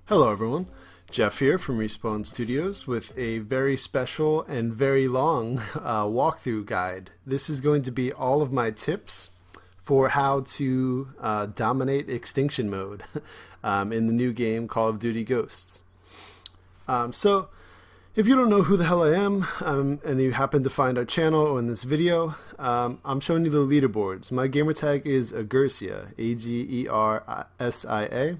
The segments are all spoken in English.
Hello everyone, Jeff here from Respawn Studios with a very special and very long walkthrough guide. This is going to be all of my tips for how to dominate Extinction mode in the new game Call of Duty Ghosts. So if you don't know who the hell I am and you happen to find our channel or in this video, I'm showing you the leaderboards. My gamertag is Agersia, Agersia.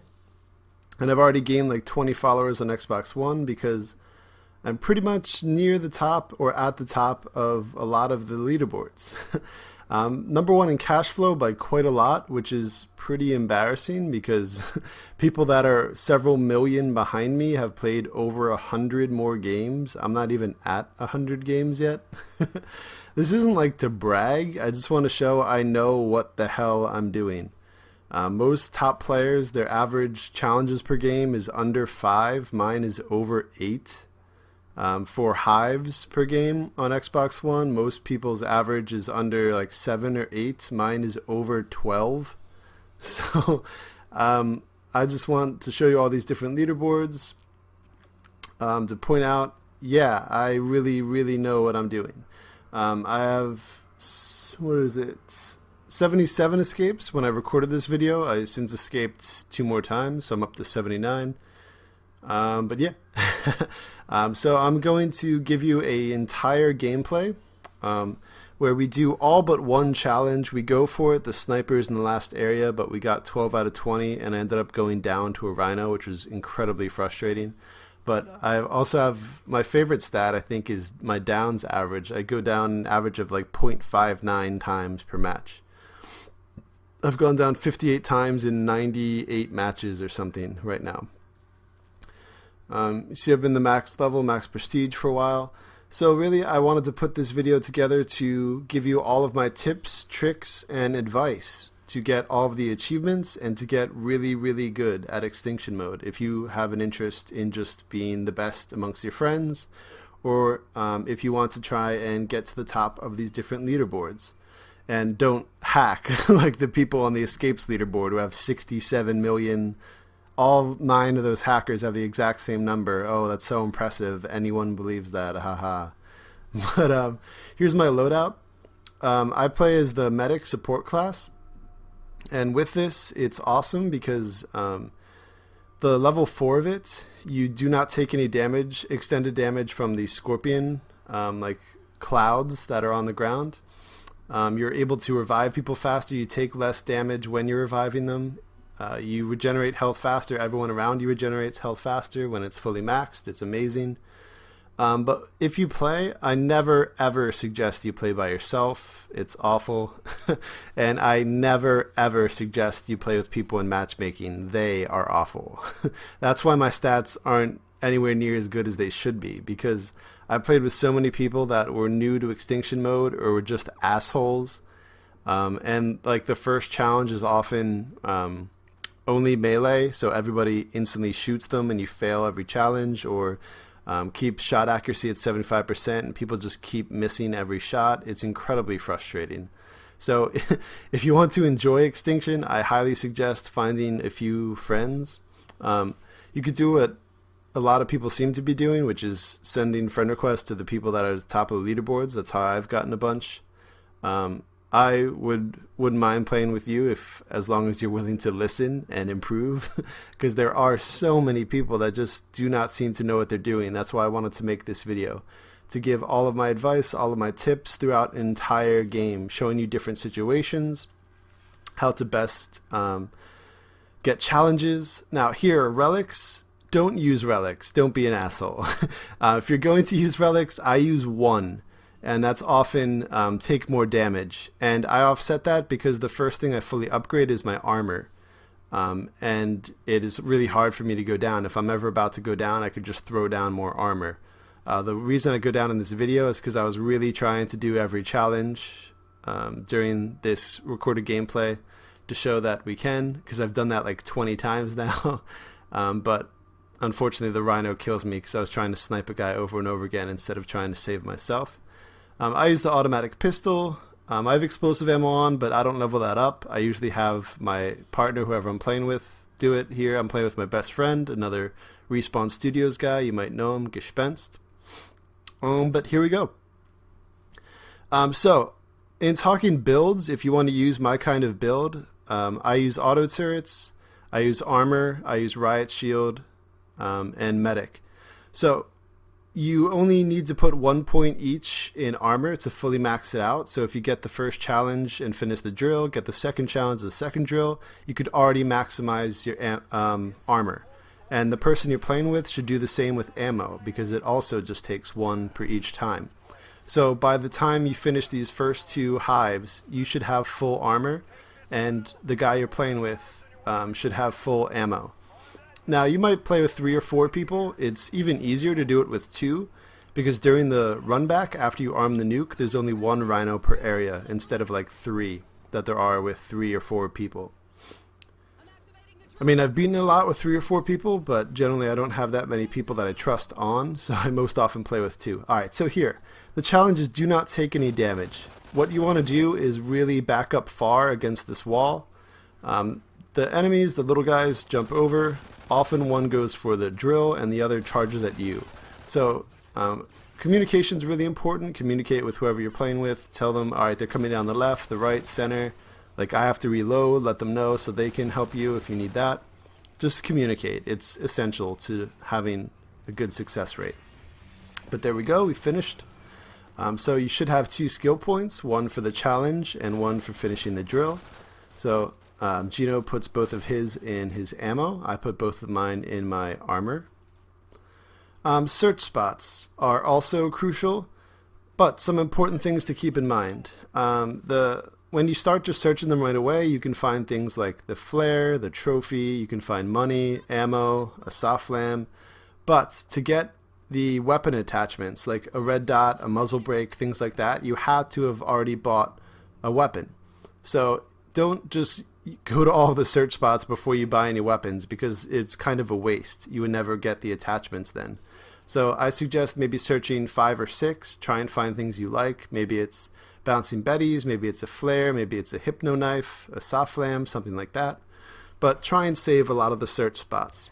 And I've already gained like 20 followers on Xbox One because I'm pretty much near the top or at the top of a lot of the leaderboards. Number one in cash flow by quite a lot, which is pretty embarrassing because people that are several million behind me have played over 100 more games. I'm not even at 100 games yet. This isn't like to brag. I just want to show I know what the hell I'm doing. Most top players, their average challenges per game is under 5. Mine is over 8. For hives per game on Xbox One, most people's average is under like 7 or 8. Mine is over 12. So I just want to show you all these different leaderboards to point out, yeah, I really know what I'm doing. I have, what is it? 77 escapes when I recorded this video. I since escaped 2 more times, so I'm up to 79. But yeah, so I'm going to give you a entire gameplay where we do all but one challenge. We go for it, the snipers in the last area, but we got 12 out of 20, and I ended up going down to a rhino, which was incredibly frustrating. But I also have my favorite stat, I think, is my downs average. I go down an average of like 0.59 times per match. I've gone down 58 times in 98 matches or something right now. You see I've been the max level, max prestige for a while. So really I wanted to put this video together to give you all of my tips, tricks, and advice to get all of the achievements and to get really good at Extinction mode if you have an interest in just being the best amongst your friends, or if you want to try and get to the top of these different leaderboards. And don't hack like the people on the escapes leaderboard who have 67 million. All 9 of those hackers have the exact same number. Oh, that's so impressive. Anyone believes that. Haha. But here's my loadout. I play as the medic support class. And with this, it's awesome because the level 4 of it, you do not take any damage, extended damage from the scorpion like clouds that are on the ground. You're able to revive people faster. You take less damage when you're reviving them. You regenerate health faster. Everyone around you regenerates health faster when it's fully maxed. It's amazing. But if you play, I never ever suggest you play by yourself. It's awful. And I never ever suggest you play with people in matchmaking. They are awful. That's why my stats aren't anywhere near as good as they should be, because I played with so many people that were new to Extinction mode or were just assholes. And like the first challenge is often only melee, so everybody instantly shoots them and you fail every challenge, or keep shot accuracy at 75% and people just keep missing every shot. It's incredibly frustrating. So if you want to enjoy Extinction, I highly suggest finding a few friends. You could do what a lot of people seem to be doing, which is sending friend requests to the people that are at the top of the leaderboards. That's how I've gotten a bunch. I wouldn't mind playing with you as long as you're willing to listen and improve, because there are so many people that just do not seem to know what they're doing. That's why I wanted to make this video, to give all of my advice, all of my tips throughout an entire game, showing you different situations, how to best get challenges. Now here, relics. Don't use relics. Don't be an asshole. If you're going to use relics, I use 1. And that's often take more damage. And I offset that because the first thing I fully upgrade is my armor. And it is really hard for me to go down. If I'm ever about to go down, I could just throw down more armor. The reason I go down in this video is because I was really trying to do every challenge during this recorded gameplay to show that we can, because I've done that like 20 times now. But unfortunately, the rhino kills me because I was trying to snipe a guy over and over again instead of trying to save myself. I use the automatic pistol. I have explosive ammo on, but I don't level that up. I usually have my partner, whoever I'm playing with, do it here. I'm playing with my best friend, another Respawn Studios guy. You might know him, Gespenst. But here we go. So, in talking builds, if you want to use my kind of build, I use auto turrets, I use armor, I use riot shield, and medic. So, you only need to put 1 point each in armor to fully max it out. So if you get the first challenge and finish the drill, get the second challenge, the second drill, you could already maximize your armor. And the person you're playing with should do the same with ammo, because it also just takes 1 per each time. So by the time you finish these first 2 hives, you should have full armor, and the guy you're playing with should have full ammo. Now, you might play with 3 or 4 people. It's even easier to do it with 2, because during the run back, after you arm the nuke, there's only 1 rhino per area, instead of like 3 that there are with 3 or 4 people. I mean, I've beaten a lot with 3 or 4 people, but generally I don't have that many people that I trust on, so I most often play with 2. Alright, so here, the challenge is do not take any damage. What you want to do is really back up far against this wall. The enemies, the little guys, jump over. Often one goes for the drill and the other charges at you. So communication is really important. Communicate with whoever you're playing with. Tell them, alright, they're coming down the left, the right, center. Like, I have to reload, let them know so they can help you if you need that. Just communicate. It's essential to having a good success rate. But there we go, we finished. So you should have 2 skill points, 1 for the challenge and 1 for finishing the drill. So Gino puts both of his in his ammo. I put both of mine in my armor. Search spots are also crucial, but some important things to keep in mind. When you start just searching them right away, you can find things like the flare, the trophy, you can find money, ammo, a soft lamb. But to get the weapon attachments, like a red dot, a muzzle brake, things like that, you had to have already bought a weapon. So don't just go to all the search spots before you buy any weapons, because it's kind of a waste. You would never get the attachments then. So I suggest maybe searching 5 or 6, try and find things you like. Maybe it's bouncing betties, maybe it's a flare, maybe it's a hypno knife, a soft lamb, something like that. But try and save a lot of the search spots.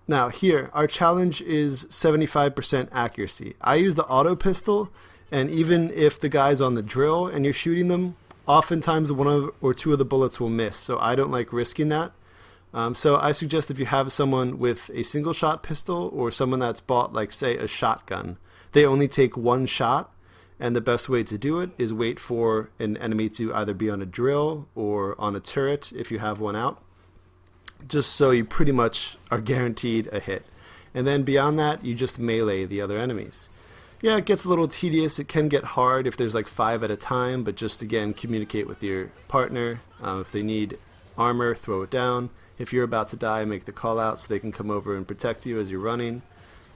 Now here, our challenge is 75% accuracy. I use the auto pistol, and even if the guy's on the drill and you're shooting them, oftentimes 1 or 2 of the bullets will miss, so I don't like risking that. So I suggest if you have someone with a single shot pistol or someone that's bought, like, say, a shotgun, they only take 1 shot, and the best way to do it is wait for an enemy to either be on a drill or on a turret if you have one out, just so you pretty much are guaranteed a hit. And then beyond that, you just melee the other enemies. Yeah, it gets a little tedious. It can get hard if there's like 5 at a time, but just again, communicate with your partner. If they need armor, throw it down. If you're about to die, make the call out so they can come over and protect you as you're running.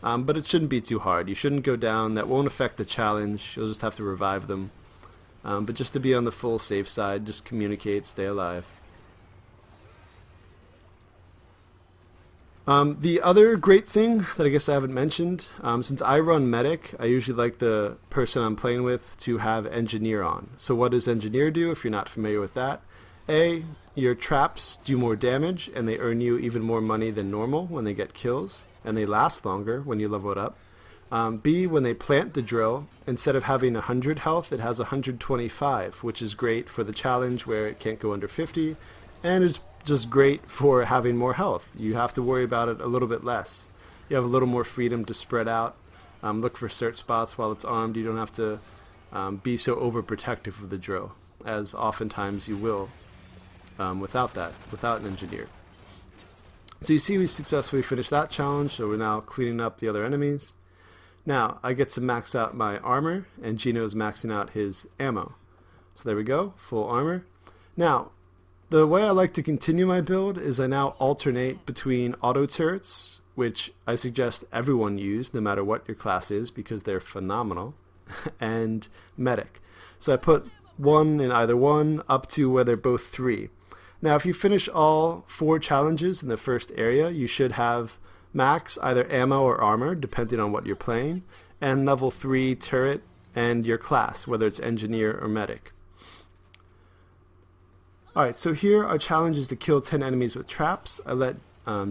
But it shouldn't be too hard. You shouldn't go down. That won't affect the challenge. You'll just have to revive them. But just to be on the full safe side, just communicate, stay alive. The other great thing that I guess I haven't mentioned, since I run medic, I usually like the person I'm playing with to have engineer on. So what does engineer do if you're not familiar with that? A, your traps do more damage and they earn you even more money than normal when they get kills, and they last longer when you level it up. B, when they plant the drill, instead of having 100 health, it has 125, which is great for the challenge where it can't go under 50, and it's just great for having more health. You have to worry about it a little bit less. You have a little more freedom to spread out. Look for search spots while it's armed. You don't have to be so overprotective of the drill, as oftentimes you will without an engineer. So you see we successfully finished that challenge, so we're now cleaning up the other enemies. Now I get to max out my armor, and Gino's maxing out his ammo. So there we go, full armor. Now, the way I like to continue my build is I now alternate between auto turrets, which I suggest everyone use no matter what your class is because they're phenomenal, and medic. So I put 1 in either one up to where they're both 3. Now if you finish all 4 challenges in the first area, you should have max either ammo or armor depending on what you're playing, and level 3 turret and your class, whether it's engineer or medic. Alright, so here our challenge is to kill 10 enemies with traps. I let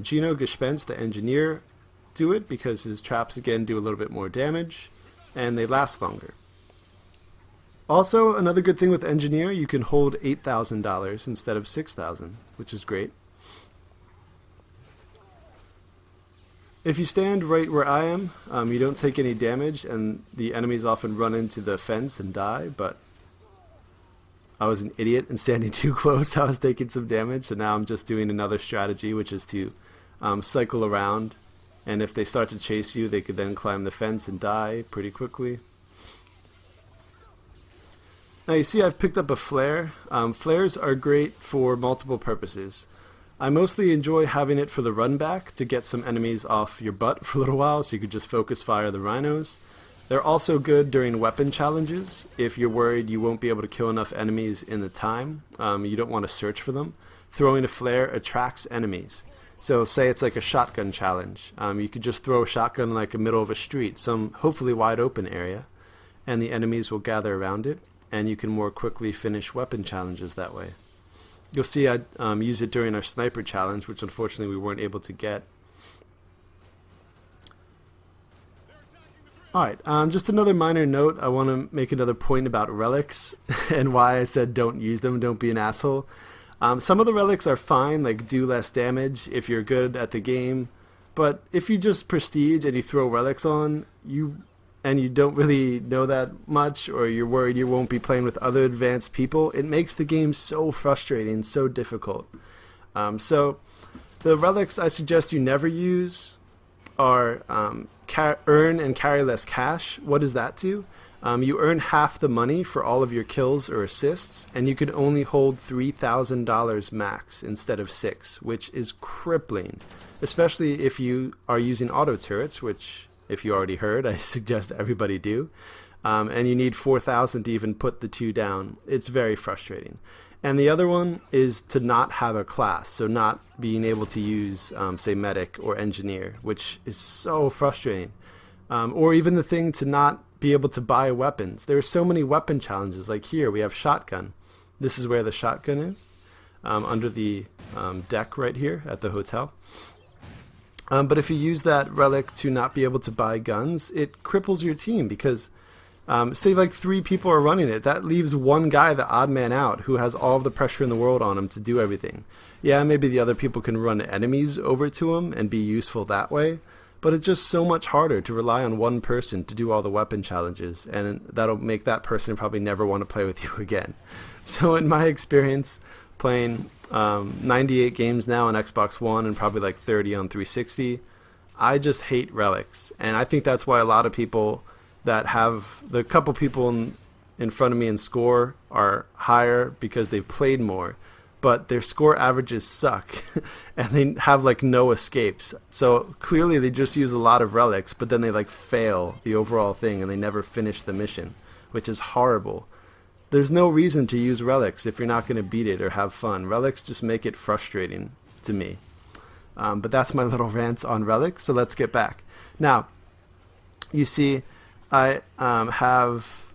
Gino Gespenst, the engineer, do it because his traps again do a little bit more damage and they last longer. Also, another good thing with engineer, you can hold $8,000 instead of $6,000, which is great. If you stand right where I am, you don't take any damage, and the enemies often run into the fence and die, but I was an idiot and standing too close. I was taking some damage, so now I'm just doing another strategy, which is to cycle around, and if they start to chase you, they could then climb the fence and die pretty quickly. Now you see I've picked up a flare. Flares are great for multiple purposes. I mostly enjoy having it for the run back to get some enemies off your butt for a little while so you could just focus fire the rhinos. They're also good during weapon challenges if you're worried you won't be able to kill enough enemies in the time. You don't want to search for them. Throwing a flare attracts enemies. So say it's like a shotgun challenge. You could just throw a shotgun in like the middle of a street, some hopefully wide open area, and the enemies will gather around it, and you can more quickly finish weapon challenges that way. You'll see I use it during our sniper challenge, which unfortunately we weren't able to get. Alright, just another minor note. I want to make another point about relics and why I said don't use them, don't be an asshole. Some of the relics are fine, like do less damage if you're good at the game, but if you just prestige and you throw relics on, and you don't really know that much, or you're worried you won't be playing with other advanced people, it makes the game so frustrating, so difficult. So the relics I suggest you never use are earn and carry less cash. What does that do? You earn half the money for all of your kills or assists, and you can only hold $3,000 max instead of $6,000, which is crippling, especially if you are using auto turrets, which, if you already heard, I suggest everybody do. And you need 4,000 to even put the 2 down. It's very frustrating. And the other one is to not have a class, so not being able to use, say, medic or engineer, which is so frustrating. Or even the thing to not be able to buy weapons. There are so many weapon challenges. Like here, we have shotgun. This is where the shotgun is, under the deck right here at the hotel. But if you use that relic to not be able to buy guns, it cripples your team because, say like 3 people are running it, that leaves one guy, the odd man out, who has all of the pressure in the world on him to do everything. Yeah, maybe the other people can run enemies over to him and be useful that way, but it's just so much harder to rely on one person to do all the weapon challenges, and that'll make that person probably never want to play with you again. So in my experience, playing 98 games now on Xbox One and probably like 30 on 360, I just hate relics, and I think that's why a lot of people that have the couple people in front of me in score are higher because they've played more, but their score averages suck and they have like no escapes. So clearly they just use a lot of relics, but then they like fail the overall thing and they never finish the mission, which is horrible. There's no reason to use relics if you're not going to beat it or have fun. Relics just make it frustrating to me. But that's my little rant on relics, so let's get back. Now, you see I have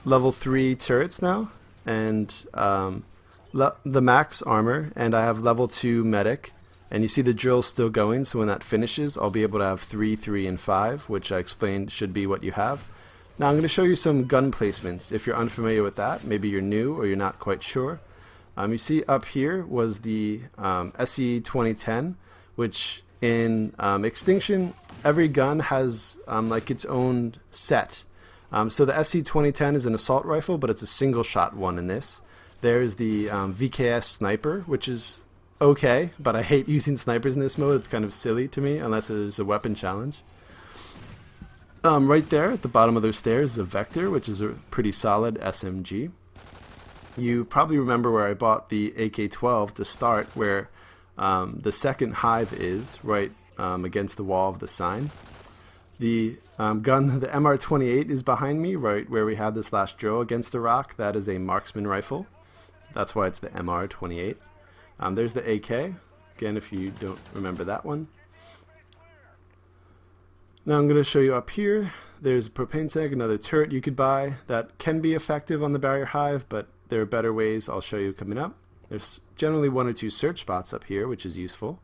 level 3 turrets now, and the max armor, and I have level 2 medic, and you see the drill's still going, so when that finishes I'll be able to have 3, 3, and 5, which I explained should be what you have. Now I'm going to show you some gun placements. If you're unfamiliar with that, maybe you're new or you're not quite sure. You see up here was the SE 2010, which in Extinction, every gun has like its own set. So the SE 2010 is an assault rifle, but it's a single shot one in this. There's the VKS sniper, which is okay, but I hate using snipers in this mode. It's kind of silly to me unless there's a weapon challenge. Right there at the bottom of those stairs is a Vector, which is a pretty solid SMG. You probably remember where I bought the AK-12 to start, where the second hive is, right against the wall of the sign. The gun, the MR28, is behind me, right where we had this last drill against the rock. That is a marksman rifle. That's why it's the MR28. There's the AK, again if you don't remember that one. Now I'm going to show you up here, there's a propane tank, another turret you could buy that can be effective on the barrier hive, but there are better ways I'll show you coming up. There's generally 1 or 2 search spots up here, which is useful.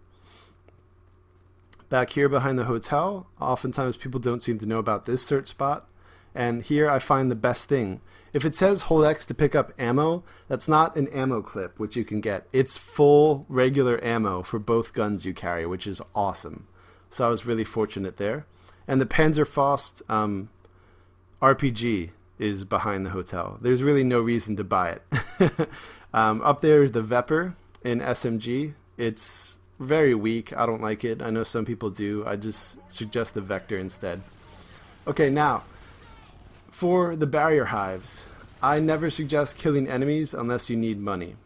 Back here behind the hotel, oftentimes people don't seem to know about this search spot. And here I find the best thing. If it says hold X to pick up ammo, that's not an ammo clip, which you can get. It's full regular ammo for both guns you carry, which is awesome. So I was really fortunate there. And the Panzerfaust RPG is behind the hotel. There's really no reason to buy it. Up there is the Vepr in SMG. It's very weak. I don't like it. I know some people do. I just suggest the Vector instead. Okay, now, for the barrier hives, I never suggest killing enemies unless you need money.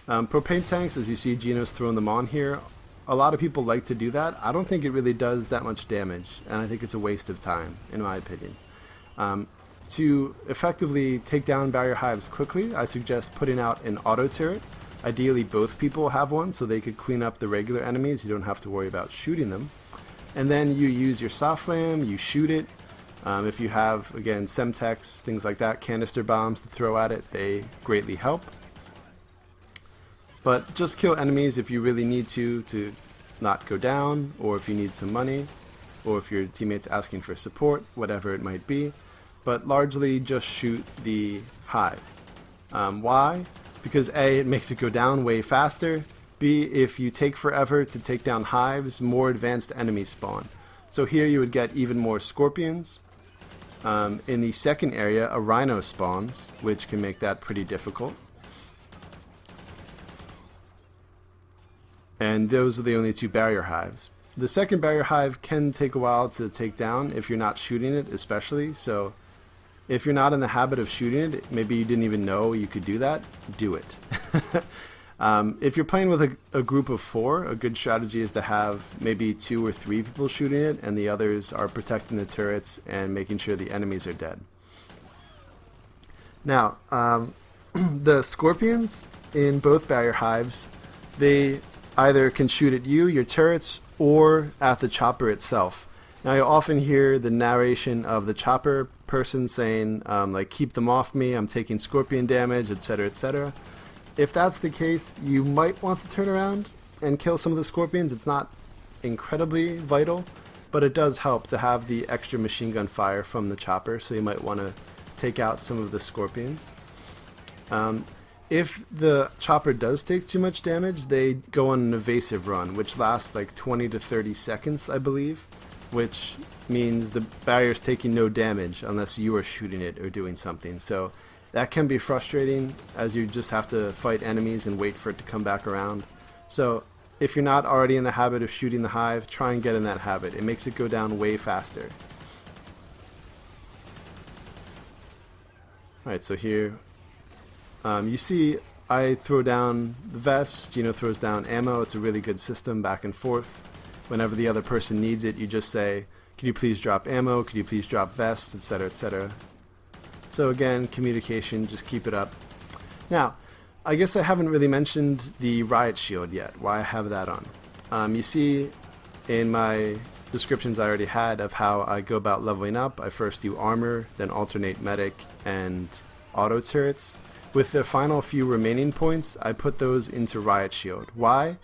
Propane tanks, as you see Gino's throwing them on here, a lot of people like to do that. I don't think it really does that much damage, and I think it's a waste of time, in my opinion. To effectively take down barrier hives quickly, I suggest putting out an auto turret. Ideally, both people have one, so they could clean up the regular enemies. You don't have to worry about shooting them. And then you use your soft flam, you shoot it. If you have, again, Semtex, things like that, canister bombs to throw at it, they greatly help. But just kill enemies if you really need to not go down, or if you need some money, or if your teammate's asking for support, whatever it might be. But largely just shoot the hive. Why? Because A, it makes it go down way faster. B, if you take forever to take down hives, more advanced enemies spawn. So here you would get even more scorpions. In the second area, a rhino spawns, which can make that pretty difficult. And those are the only 2 barrier hives. The second barrier hive can take a while to take down if you're not shooting it, especially. So if you're not in the habit of shooting it, maybe you didn't even know you could do that, do it. If you're playing with a group of 4, a good strategy is to have maybe 2 or 3 people shooting it, and the others are protecting the turrets and making sure the enemies are dead. Now, the scorpions in both barrier hives, they either can shoot at you, your turrets, or at the chopper itself. Now you often hear the narration of the chopper person saying, like, keep them off me, I'm taking scorpion damage, etc., etc. If that's the case, you might want to turn around and kill some of the scorpions. It's not incredibly vital, but it does help to have the extra machine gun fire from the chopper, so you might want to take out some of the scorpions. If the chopper does take too much damage, they go on an evasive run, which lasts like 20 to 30 seconds, I believe, which means the barrier's taking no damage unless you are shooting it or doing something. So that can be frustrating, as you just have to fight enemies and wait for it to come back around. So if you're not already in the habit of shooting the hive, try and get in that habit. It makes it go down way faster. Alright, so here you see I throw down the vest, Gino throws down ammo. It's a really good system, back and forth. Whenever the other person needs it, you just say, can you please drop ammo, can you please drop vest, etc., etc. So again, communication, just keep it up. Now, I guess I haven't really mentioned the riot shield yet, why I have that on. You see in my descriptions I already had of how I go about leveling up. I first do armor, then alternate medic and auto turrets. With the final few remaining points, I put those into Riot Shield. Why?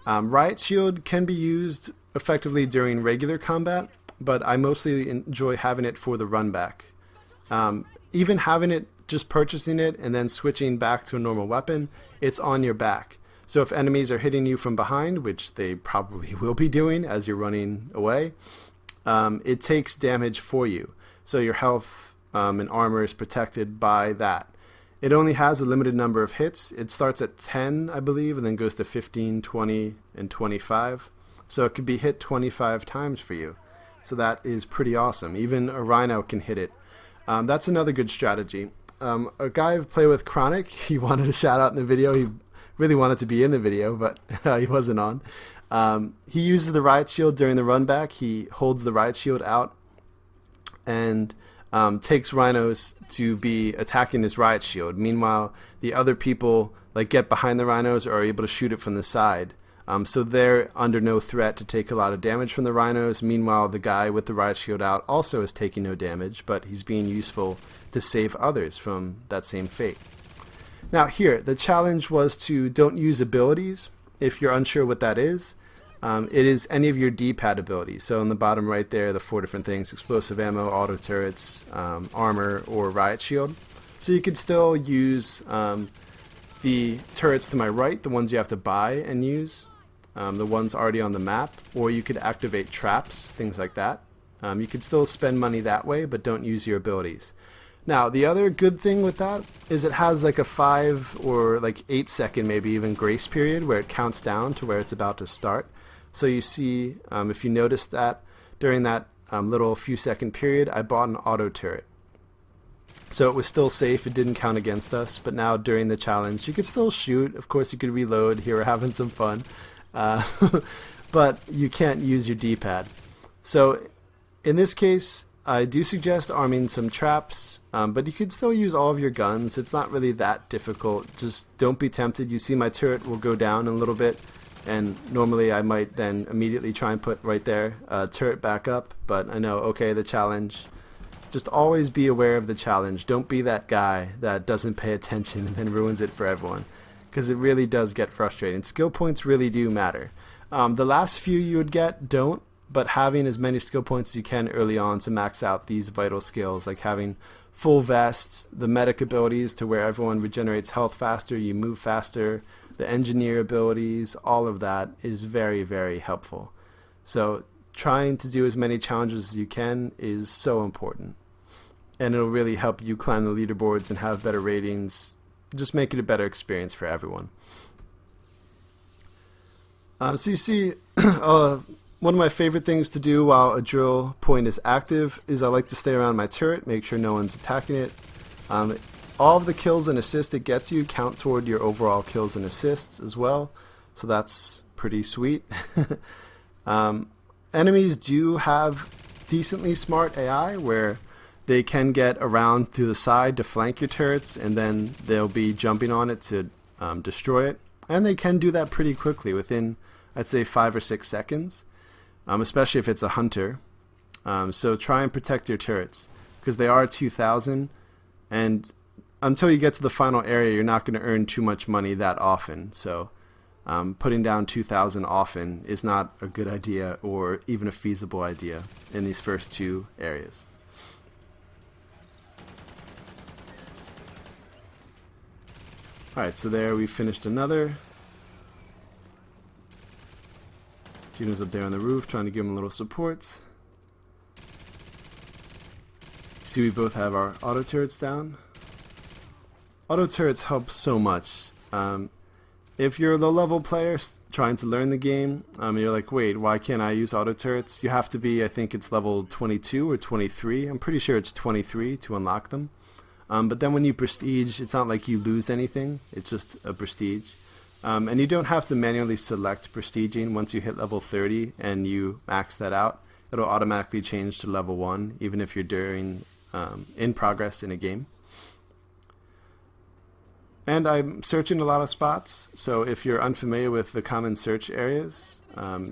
Riot Shield can be used effectively during regular combat, but I mostly enjoy having it for the run back. Even having it, just purchasing it and then switching back to a normal weapon, it's on your back. So if enemies are hitting you from behind, which they probably will be doing as you're running away, it takes damage for you. So your health and armor is protected by that. It only has a limited number of hits. It starts at 10, I believe, and then goes to 15, 20, and 25. So it could be hit 25 times for you. So that is pretty awesome. Even a Rhino can hit it. That's another good strategy. A guy I play with, Chronic, he wanted a shout out in the video. He really wanted to be in the video, but he wasn't on. He uses the Riot Shield during the run back. He holds the Riot Shield out and takes rhinos to be attacking his Riot Shield. Meanwhile, the other people get behind the rhinos or are able to shoot it from the side. So they're under no threat to take a lot of damage from the rhinos. Meanwhile, the guy with the Riot Shield out also is taking no damage, but he's being useful to save others from that same fate. Now here, the challenge was to don't use abilities. If you're unsure what that is, it is any of your D-pad abilities. So on the bottom right there, the 4 different things: explosive ammo, auto turrets, armor, or riot shield. So you could still use the turrets to my right, the ones you have to buy and use, the ones already on the map, or you could activate traps, things like that. You could still spend money that way, but don't use your abilities. Now, the other good thing with that is it has like a 5 or like 8 second, maybe even grace period where it counts down to where it's about to start. So you see, if you notice that during that little few second period, I bought an auto turret. So it was still safe, it didn't count against us, but now during the challenge you could still shoot. Of course you could reload, here we're having some fun, but you can't use your D-pad. So in this case, I do suggest arming some traps, but you could still use all of your guns. It's not really that difficult, just don't be tempted. You see my turret will go down a little bit, and normally I might then immediately try and put right there turret back up, but I know, okay, the challenge. Just always be aware of the challenge. Don't be that guy that doesn't pay attention and then ruins it for everyone, because it really does get frustrating. Skill points really do matter. The last few you would get don't, but having as many skill points as you can early on to max out these vital skills, like having full vests, the medic abilities to where everyone regenerates health faster, you move faster, the engineer abilities, all of that is very, very helpful. So trying to do as many challenges as you can is so important, and it'll really help you climb the leaderboards and have better ratings, just make it a better experience for everyone. So you see, one of my favorite things to do while a drill point is active is I like to stay around my turret, make sure no one's attacking it. All of the kills and assists it gets you count toward your overall kills and assists as well, so that's pretty sweet. Enemies do have decently smart AI where they can get around to the side to flank your turrets, and then they'll be jumping on it to destroy it. And they can do that pretty quickly, within, I'd say, 5 or 6 seconds, especially if it's a hunter. So try and protect your turrets, because they are 2,000, and until you get to the final area, you're not going to earn too much money that often. So putting down 2,000 often is not a good idea or even a feasible idea in these first 2 areas. Alright, so there we finished another. Gino's up there on the roof trying to give him a little support. You see we both have our auto turrets down. Auto turrets help so much. If you're a low-level player trying to learn the game, you're like, wait, why can't I use auto turrets? You have to be, I think it's level 22 or 23. I'm pretty sure it's 23 to unlock them. But then when you prestige, it's not like you lose anything. It's just a prestige. And you don't have to manually select prestiging. Once you hit level 30 and you max that out, it'll automatically change to level 1, even if you're in progress in a game. And I'm searching a lot of spots, so if you're unfamiliar with the common search areas,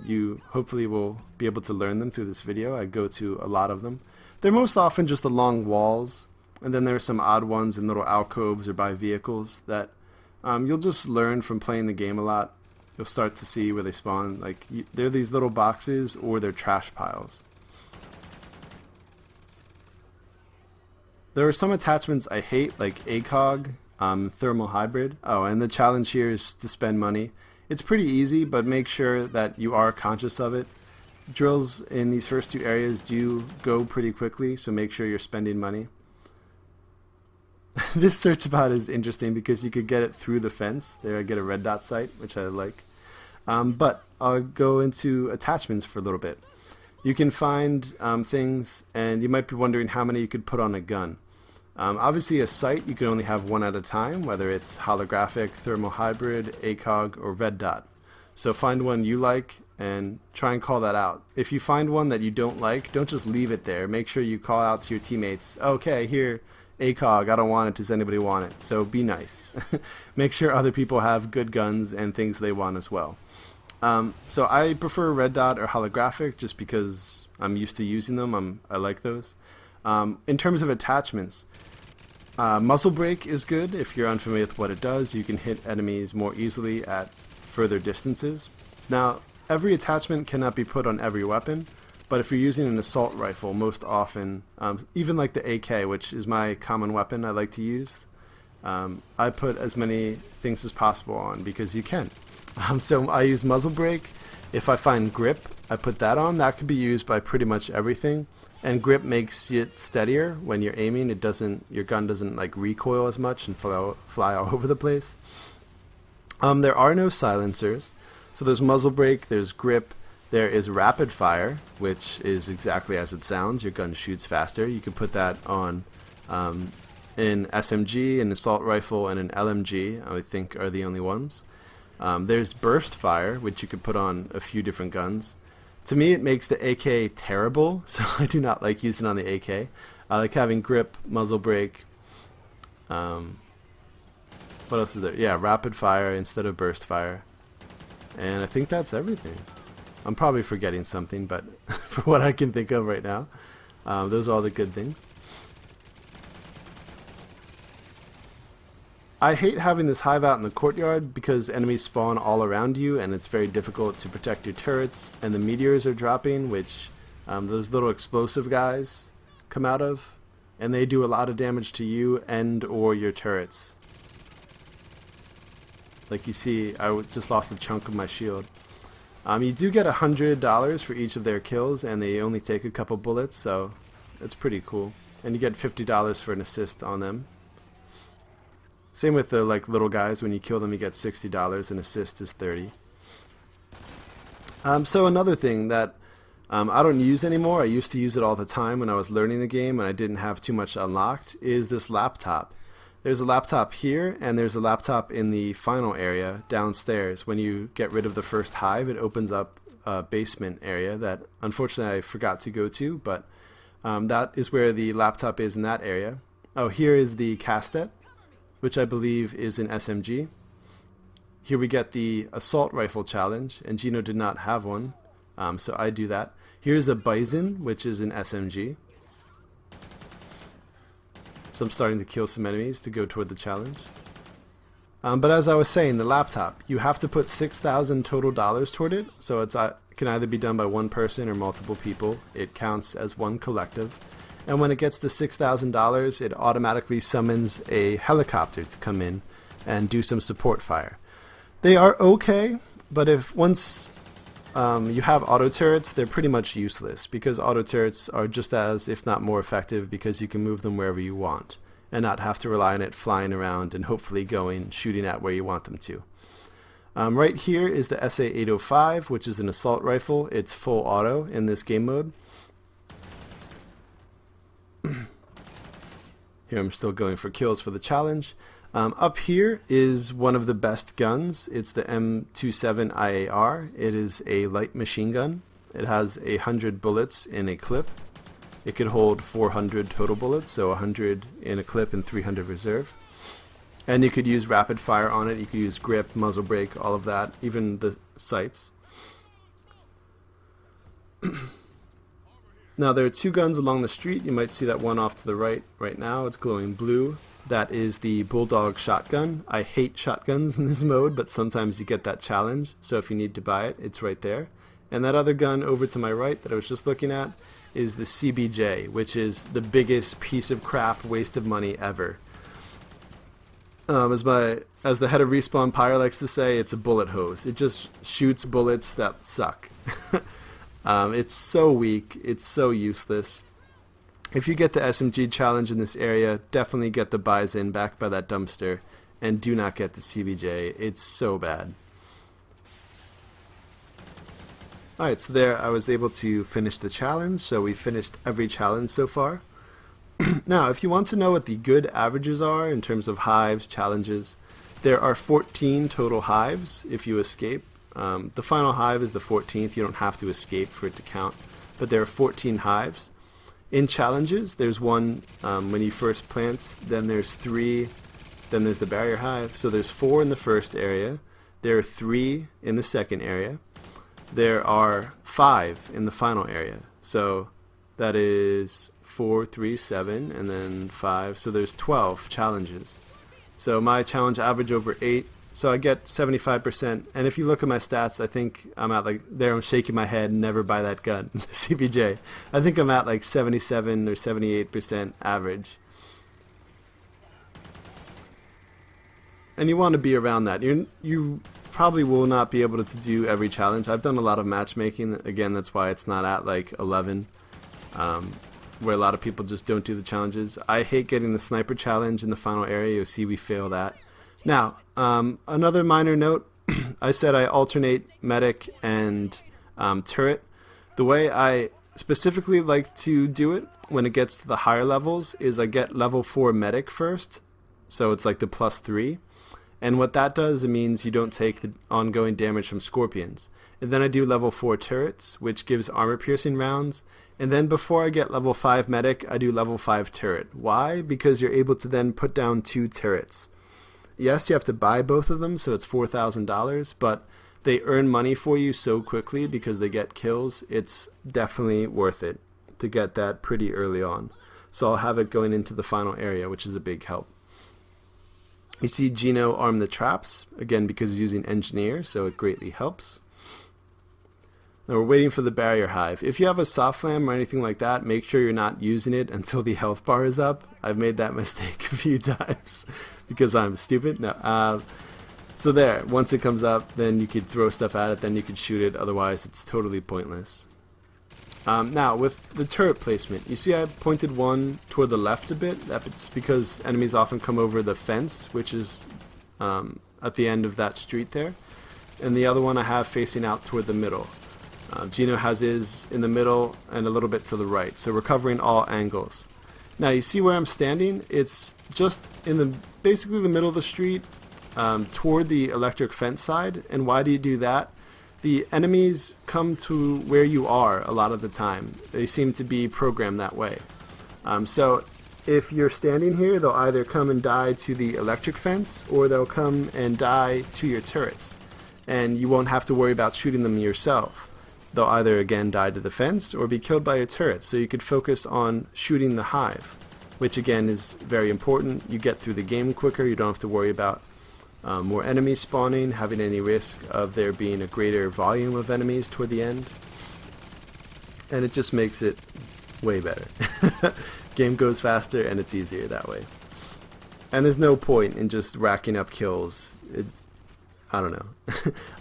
you hopefully will be able to learn them through this video. I go to a lot of them. They're most often just along walls, and then there are some odd ones in little alcoves or by vehicles that you'll just learn from playing the game a lot. You'll start to see where they spawn. Like, they're these little boxes or they're trash piles. There are some attachments I hate, like ACOG, thermal hybrid. Oh, and the challenge here is to spend money. It's pretty easy, but make sure that you are conscious of it. Drills in these first 2 areas do go pretty quickly, so make sure you're spending money. This search spot is interesting because you could get it through the fence. There I get a red dot sight, which I like. But I'll go into attachments for a little bit. You can find things, and you might be wondering how many you could put on a gun. Obviously a sight you can only have 1 at a time, whether it's holographic, thermal hybrid, ACOG, or red dot. So find one you like and try and call that out. If you find one that you don't like, don't just leave it there. Make sure you call out to your teammates, okay, here, ACOG, I don't want it, does anybody want it? So be nice. Make sure other people have good guns and things they want as well. So I prefer red dot or holographic just because I'm used to using them. I like those. In terms of attachments, Muzzle Brake is good. If you're unfamiliar with what it does, you can hit enemies more easily at further distances. Now, every attachment cannot be put on every weapon, but if you're using an assault rifle, most often, even like the AK, which is my common weapon I like to use, I put as many things as possible on because you can. So I use Muzzle Brake. If I find Grip, I put that on. That could be used by pretty much everything. And Grip makes it steadier when you're aiming. It doesn't, your gun doesn't like recoil as much and fly all over the place. There are no silencers. So there's Muzzle Brake, there's Grip, there is Rapid Fire, which is exactly as it sounds. Your gun shoots faster. You can put that on an SMG, an assault rifle, and an LMG, I think are the only ones. There's Burst Fire, which you could put on a few different guns. To me, it makes the AK terrible, so I do not like using it on the AK. I like having Grip, Muzzle Brake. What else is there? Yeah, Rapid Fire instead of Burst Fire. And I think that's everything. I'm probably forgetting something, but for what I can think of right now, those are all the good things. I hate having this hive out in the courtyard because enemies spawn all around you and it's very difficult to protect your turrets, and the meteors are dropping, which those little explosive guys come out of, and they do a lot of damage to you and or your turrets. Like you see, I just lost a chunk of my shield. You do get $100 for each of their kills, and they only take a couple bullets, so it's pretty cool. And you get $50 for an assist on them. Same with the little guys. When you kill them, you get $60. An assist is $30. So another thing that I don't use anymore, I used to use it all the time when I was learning the game and I didn't have too much unlocked, is this laptop. There's a laptop here, and there's a laptop in the final area downstairs. When you get rid of the first hive, it opens up a basement area that unfortunately I forgot to go to, but that is where the laptop is in that area. Oh, here is the Castet, which I believe is an SMG. Here we get the assault rifle challenge, and Gino did not have one, so I do that. Here's a Bison, which is an SMG. So I'm starting to kill some enemies to go toward the challenge. But as I was saying, the laptop, you have to put $6,000 total toward it, so it can either be done by one person or multiple people. It counts as one collective. And when it gets to $6,000, it automatically summons a helicopter to come in and do some support fire. They are okay, but once you have auto turrets, they're pretty much useless, because auto turrets are just as, if not more effective, because you can move them wherever you want and not have to rely on it flying around and hopefully shooting at where you want them to. Right here is the SA-805, which is an assault rifle. It's full auto in this game mode. Here I'm still going for kills for the challenge. Up here is one of the best guns. It's the M27 IAR. It is a light machine gun. It has 100 bullets in a clip. It could hold 400 total bullets, so 100 in a clip and 300 reserve. And you could use rapid fire on it. You could use grip, muzzle brake, all of that, even the sights. Now there are two guns along the street. You might see that one off to the right now. It's glowing blue. That is the Bulldog shotgun. I hate shotguns in this mode, but sometimes you get that challenge. So if you need to buy it, it's right there. And that other gun over to my right that I was just looking at is the CBJ, which is the biggest piece of crap waste of money ever. As the head of Respawn Pyre likes to say, it's a bullet hose. It just shoots bullets that suck. It's so weak. It's so useless. If you get the SMG challenge in this area, definitely get the Bison back by that dumpster, and do not get the CBJ. It's so bad. Alright, so there I was able to finish the challenge, so we finished every challenge so far. Now, if you want to know what the good averages are in terms of hives, challenges, there are 14 total hives if you escape. The final hive is the 14th. You don't have to escape for it to count, but there are 14 hives. In challenges, there's one when you first plant, then there's 3, then there's the barrier hive. So there's 4 in the first area, there are 3 in the second area, there are 5 in the final area. So That is 4, 3, 7, and then 5. So there's 12 challenges. So my challenge average over 8. So I get 75%. And if you look at my stats, I think I'm at like, there I'm shaking my head, never buy that gun, CBJ. I think I'm at like 77 or 78% average. And you want to be around that. You probably will not be able to do every challenge. I've done a lot of matchmaking. Again, that's why it's not at like 11. Where a lot of people just don't do the challenges. I hate getting the sniper challenge in the final area. You'll see we fail that. Now, another minor note. I said I alternate medic and turret. The way I specifically like to do it when it gets to the higher levels is I get level 4 medic first. So it's like the +3. And what that does, it means you don't take the ongoing damage from scorpions. And then I do level 4 turrets, which gives armor piercing rounds. And then before I get level 5 medic, I do level 5 turret. Why? Because you're able to then put down 2 turrets. Yes, you have to buy both of them, so it's $4,000, but they earn money for you so quickly because they get kills. It's definitely worth it to get that pretty early on. So I'll have it going into the final area, which is a big help. You see Gino arm the traps, again because he's using engineer, so it greatly helps. Now we're waiting for the barrier hive. If you have a soft flam or anything like that, make sure you're not using it until the health bar is up. I've made that mistake a few times because I'm stupid. No. So there, once it comes up, then you could throw stuff at it, then you could shoot it. Otherwise, it's totally pointless. Now, with the turret placement, you see I pointed one toward the left a bit. That's because enemies often come over the fence, which is at the end of that street there. And the other one I have facing out toward the middle. Gino has his in the middle and a little bit to the right, so we're covering all angles. Now you see where I'm standing? It's just in the basically the middle of the street toward the electric fence side. And why do you do that? The enemies come to where you are a lot of the time. They seem to be programmed that way. So if you're standing here, they'll either come and die to the electric fence or they'll come and die to your turrets. And you won't have to worry about shooting them yourself. They'll either again die to the fence or be killed by your turrets. So you could focus on shooting the hive, which again is very important. You get through the game quicker. You don't have to worry about more enemies spawning, having any risk of there being a greater volume of enemies toward the end. And it just makes it way better. Game goes faster and it's easier that way. And there's no point in just racking up kills. I don't know.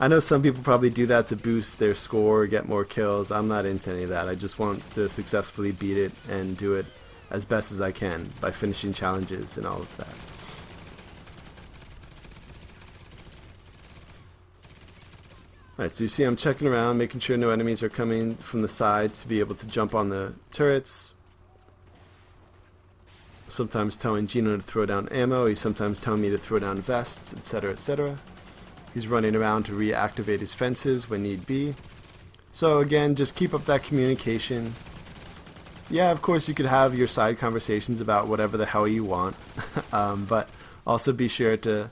I know some people probably do that to boost their score or get more kills. I'm not into any of that. I just want to successfully beat it and do it as best as I can by finishing challenges and all of that. Alright, so you see I'm checking around, making sure no enemies are coming from the side to be able to jump on the turrets. Sometimes telling Gino to throw down ammo, he's sometimes telling me to throw down vests, etc., etc. He's running around to reactivate his fences when need be. So again, just keep up that communication. Yeah, of course you could have your side conversations about whatever the hell you want, but also be sure to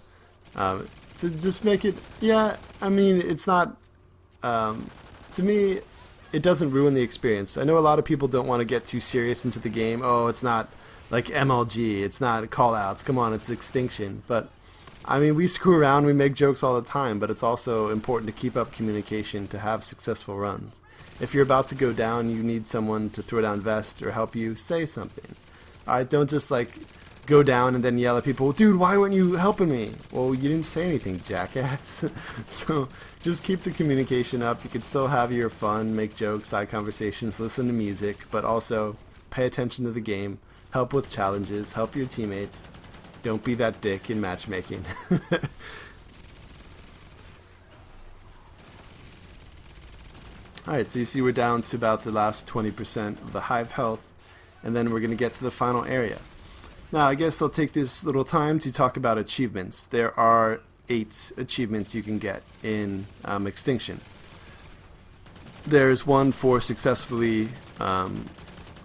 just make it, yeah, I mean, it's not, to me, it doesn't ruin the experience. I know a lot of people don't want to get too serious into the game. Oh, it's not like MLG, it's not call-outs, come on, it's Extinction. But, I mean, we screw around, we make jokes all the time, but it's also important to keep up communication to have successful runs. If you're about to go down, you need someone to throw down vest or help you, say something. Alright, don't just like go down and then yell at people, dude, why weren't you helping me? Well, you didn't say anything, jackass. So just keep the communication up. You can still have your fun, make jokes, side conversations, listen to music, but also pay attention to the game, help with challenges, help your teammates. Don't be that dick in matchmaking. Alright, so you see we're down to about the last 20% of the hive health, and then we're going to get to the final area. Now, I guess I'll take this little time to talk about achievements. There are 8 achievements you can get in Extinction. There's one for successfully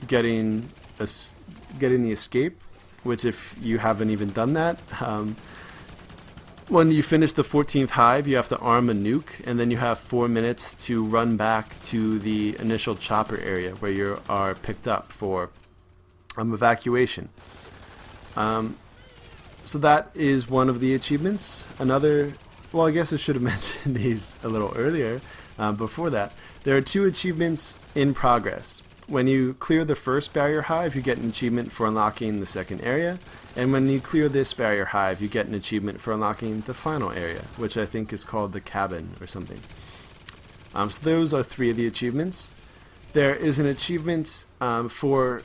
getting the escape, which if you haven't even done that, When you finish the 14th hive, you have to arm a nuke, and then you have 4 minutes to run back to the initial chopper area where you are picked up for evacuation. So that is one of the achievements. Another, well, I guess I should have mentioned these a little earlier. Before that, there are 2 achievements in progress. When you clear the first barrier hive, you get an achievement for unlocking the second area. And when you clear this barrier hive, you get an achievement for unlocking the final area, which I think is called the cabin or something. So those are 3 of the achievements. There is an achievement for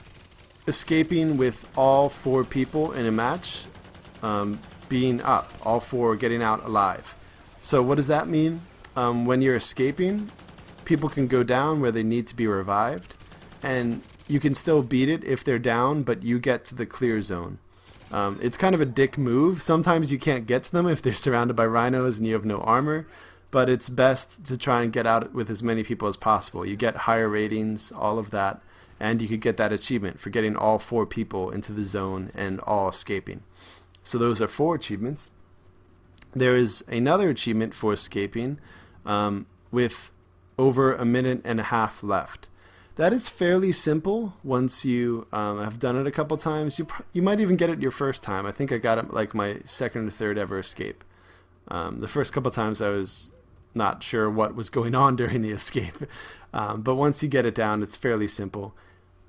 escaping with all 4 people in a match, being up, all 4 getting out alive. So what does that mean? When you're escaping, people can go down where they need to be revived, and you can still beat it if they're down, but you get to the clear zone. It's kind of a dick move. Sometimes you can't get to them if they're surrounded by rhinos and you have no armor, but it's best to try and get out with as many people as possible. You get higher ratings, all of that, and you could get that achievement for getting all 4 people into the zone and all escaping. So those are 4 achievements. There is another achievement for escaping with over 1.5 minutes left. That is fairly simple once you have done it a couple times. You might even get it your first time. I think I got it like my second or third ever escape. The first couple times I was not sure what was going on during the escape. But once you get it down, it's fairly simple.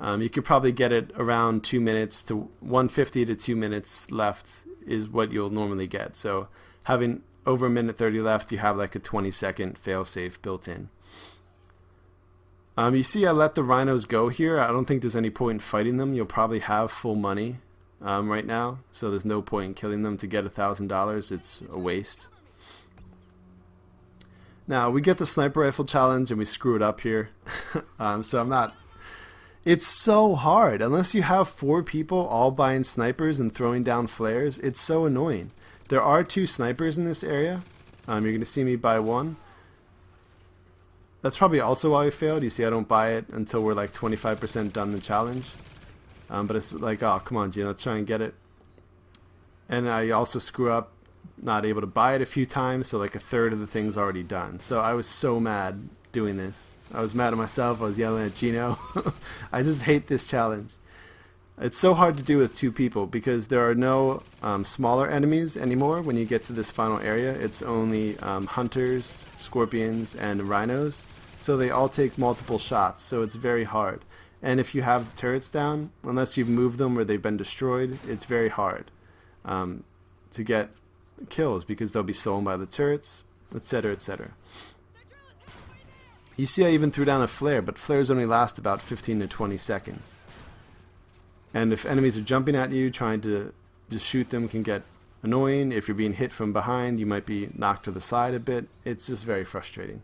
You could probably get it around 2 minutes to 150 to 2 minutes left is what you'll normally get. So having over 1:30 left, you have like a 20-second failsafe built in. You see I let the rhinos go here. I don't think there's any point in fighting them. You'll probably have full money right now, so there's no point in killing them to get $1,000. It's a waste. Now, we get the sniper rifle challenge and we screw it up here. So I'm not... It's so hard. Unless you have 4 people all buying snipers and throwing down flares, it's so annoying. There are 2 snipers in this area. You're going to see me buy 1. That's probably also why I failed. You see, I don't buy it until we're like 25% done the challenge. But it's like, oh, come on, Gina, let's try and get it. And I also screw up, not able to buy it a few times, so like a third of the thing's already done. So I was so mad doing this. I was mad at myself. I was yelling at Gino. I just hate this challenge. It's so hard to do with 2 people because there are no smaller enemies anymore when you get to this final area. It's only hunters, scorpions, and rhinos. So they all take multiple shots, so it's very hard. And if you have the turrets down, unless you've moved them or they've been destroyed, it's very hard to get kills because they'll be stolen by the turrets, etc., etc. You see I even threw down a flare, but flares only last about 15 to 20 seconds. And if enemies are jumping at you, trying to just shoot them can get annoying. If you're being hit from behind, you might be knocked to the side a bit. It's just very frustrating.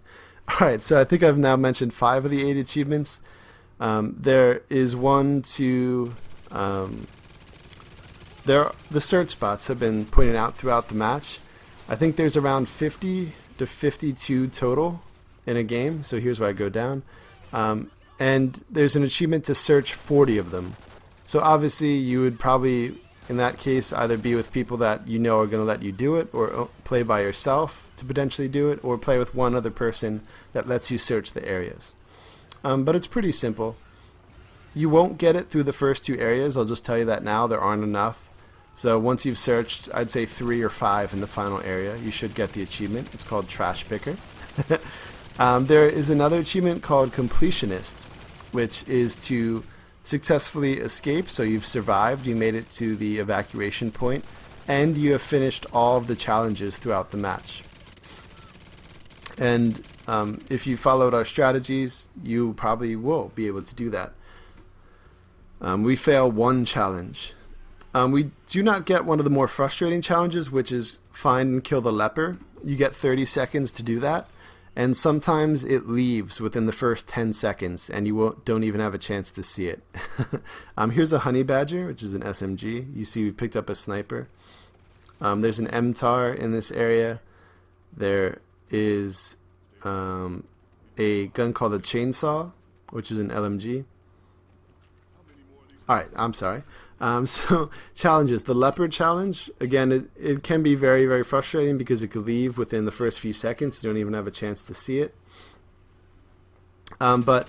Alright, so I think I've now mentioned 5 of the 8 achievements. There is one to... the search bots have been pointed out throughout the match. I think there's around 50 to 52 total in a game. So here's where I go down. And there's an achievement to search 40 of them. So obviously you would probably, in that case, either be with people that you know are going to let you do it, or play by yourself to potentially do it, or play with one other person that lets you search the areas. But it's pretty simple. You won't get it through the first 2 areas. I'll just tell you that now. There aren't enough. So once you've searched, I'd say 3 or 5 in the final area, you should get the achievement. It's called Trash Picker. There is another achievement called Completionist, which is to successfully escape. So you've survived, you made it to the evacuation point, and you have finished all of the challenges throughout the match. And if you followed our strategies, you probably will be able to do that. We fail 1 challenge. We do not get one of the more frustrating challenges, which is find and kill the leper. You get 30 seconds to do that. And sometimes it leaves within the first 10 seconds, and you don't even have a chance to see it. Here's a honey badger, which is an SMG. You see we picked up a sniper. There's an MTAR in this area. There is a gun called a chainsaw, which is an LMG. Alright, I'm sorry. So challenges. The leopard challenge, again, it can be very, very frustrating because it could leave within the first few seconds. You don't even have a chance to see it. But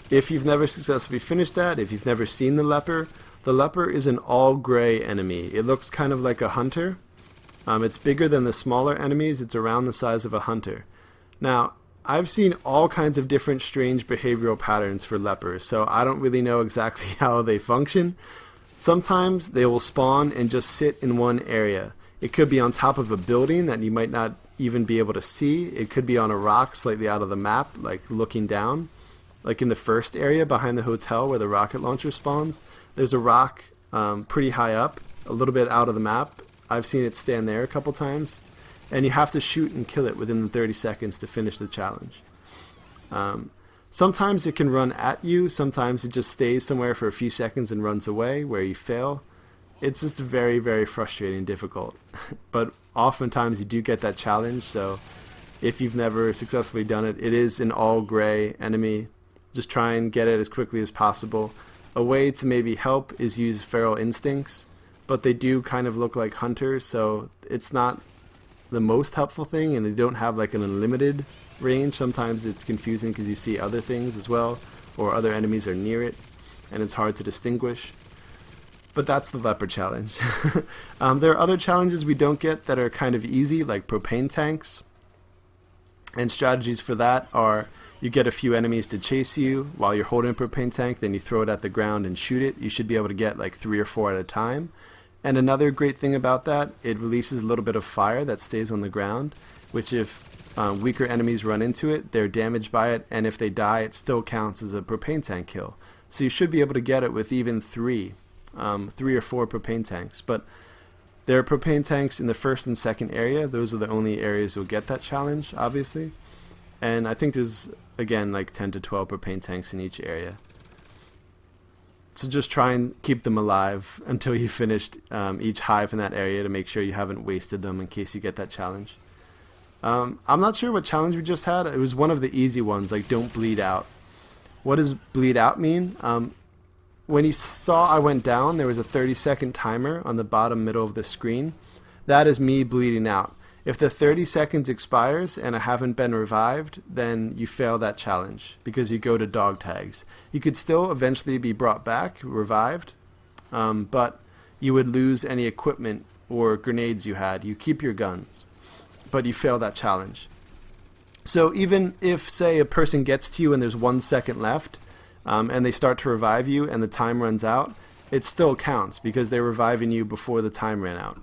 if you've never successfully finished that, if you've never seen the leper is an all gray enemy. It looks kind of like a hunter. It's bigger than the smaller enemies. It's around the size of a hunter. Now, I've seen all kinds of different strange behavioral patterns for lepers, so I don't really know exactly how they function. Sometimes they will spawn and just sit in one area. It could be on top of a building that you might not even be able to see. It could be on a rock slightly out of the map, like looking down. Like in the first area behind the hotel where the rocket launcher spawns, there's a rock pretty high up, a little bit out of the map. I've seen it stand there a couple times. And you have to shoot and kill it within the 30 seconds to finish the challenge. Sometimes it can run at you, sometimes it just stays somewhere for a few seconds and runs away where you fail. It's just very, very frustrating and difficult. But oftentimes you do get that challenge, so if you've never successfully done it, it is an all gray enemy. Just try and get it as quickly as possible. A way to maybe help is use feral instincts, but they do kind of look like hunters, so it's not the most helpful thing, and they don't have like an unlimited range. Sometimes it's confusing because you see other things as well, or other enemies are near it, and it's hard to distinguish. But that's the leopard challenge. There are other challenges we don't get that are kind of easy, like propane tanks. And strategies for that are you get a few enemies to chase you while you're holding a propane tank, then you throw it at the ground and shoot it. You should be able to get like 3 or 4 at a time. And another great thing about that, it releases a little bit of fire that stays on the ground, which if weaker enemies run into it, they're damaged by it, and if they die, it still counts as a propane tank kill. So you should be able to get it with even 3 or 4 propane tanks. But there are propane tanks in the first and second area. Those are the only areas you'll get that challenge, obviously. And I think there's, again, like 10 to 12 propane tanks in each area. So just try and keep them alive until you finished each hive in that area to make sure you haven't wasted them in case you get that challenge. I'm not sure what challenge we just had. It was one of the easy ones, like don't bleed out. What does bleed out mean? When you saw I went down, there was a 30-second timer on the bottom middle of the screen. That is me bleeding out. If the 30 seconds expires and I haven't been revived, then you fail that challenge because you go to dog tags. You could still eventually be brought back, revived, but you would lose any equipment or grenades you had. You keep your guns, but you fail that challenge. So even if, say, a person gets to you and there's 1 second left, and they start to revive you and the time runs out, it still counts because they're reviving you before the time ran out.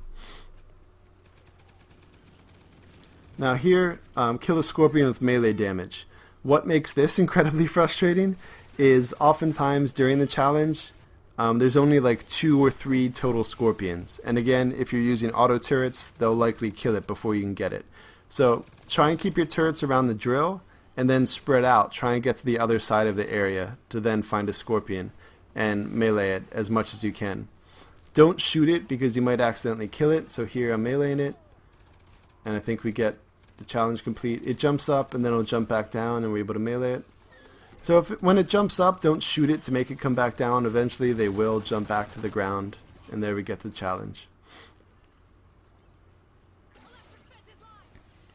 Now here, kill a scorpion with melee damage. What makes this incredibly frustrating is oftentimes during the challenge, there's only like 2 or 3 total scorpions. And again, if you're using auto turrets, they'll likely kill it before you can get it. So try and keep your turrets around the drill and then spread out. Try and get to the other side of the area to then find a scorpion and melee it as much as you can. Don't shoot it because you might accidentally kill it. So here I'm meleeing it, and I think we get the challenge complete. It jumps up and then it'll jump back down and we're able to melee it. So when it jumps up, don't shoot it to make it come back down. Eventually they will jump back to the ground, and there we get the challenge.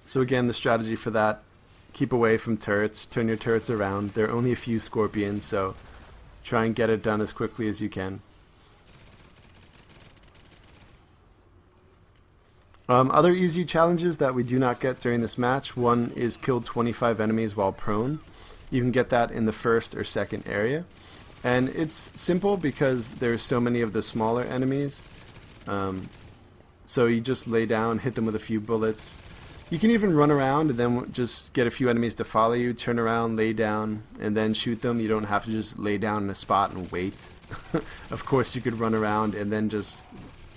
So again, the strategy for that, keep away from turrets, turn your turrets around. There are only a few scorpions, so try and get it done as quickly as you can. Other easy challenges that we do not get during this match, one is kill 25 enemies while prone. You can get that in the first or second area. And it's simple because there's so many of the smaller enemies. So you just lay down, hit them with a few bullets. You can even run around and then just get a few enemies to follow you, turn around, lay down, and then shoot them. You don't have to just lay down in a spot and wait. Of course you could run around and then just